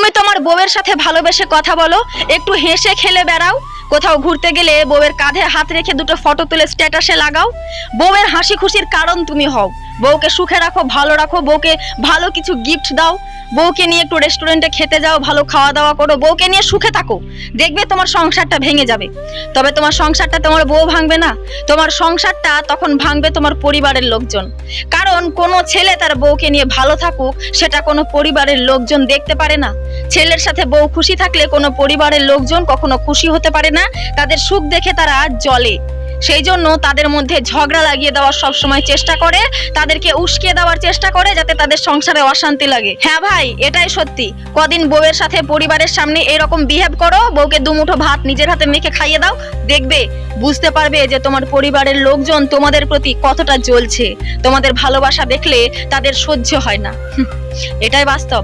তুমি তোমার বউয়ের সাথে ভালোবেসে কথা বলো, একটু হেসে খেলে বেড়াও, কোথাও ঘুরতে গেলে বউয়ের কাঁধে হাত রেখে দুটো ফটো তুলে স্ট্যাটাসে লাগাও। বউয়ের হাসি খুশির কারণ তুমি হও। বউকে সুখে রাখো, ভালো রাখো, বউকে ভালো কিছু গিফট দাও, বউকে নিয়ে একটু রেস্টুরেন্টে খেতে যাও, ভালো খাওয়া দাওয়া করো, বউকে নিয়ে সুখে থাকো। দেখবে তোমার সংসারটা ভেঙে যাবে। তবে তোমার সংসারটা তোমার বউ ভাঙবে না, তোমার সংসারটা তখন ভাঙবে তোমার পরিবারের লোকজন। কারণ কোনো ছেলে তার বউকে নিয়ে ভালো থাকুক সেটা কোনো পরিবারের লোকজন দেখতে পারে না। ছেলের সাথে বউ খুশি থাকলে কোনো পরিবারের লোকজন কখনো খুশি হতে পারে না, তাদের সুখ দেখে তারা জ্বলে। সেই জন্য তাদের মধ্যে ঝগড়া লাগিয়ে দেওয়ার সবসময় চেষ্টা করে, তাদেরকে উস্কিয়ে দেওয়ার চেষ্টা করে, যাতে তাদের সংসারে অশান্তি লাগে। হ্যাঁ ভাই, এটাই সত্যি। কদিন বউয়ের সাথে পরিবারের সামনে এরকম বিহেভ করো, বউকে দুমুঠো ভাত নিজের হাতে মেখে খাইয়ে দাও, দেখবে বুঝতে পারবে যে তোমার পরিবারের লোকজন তোমাদের প্রতি কতটা জ্বলছে। তোমাদের ভালোবাসা দেখলে তাদের সহ্য হয় না। এটাই বাস্তব।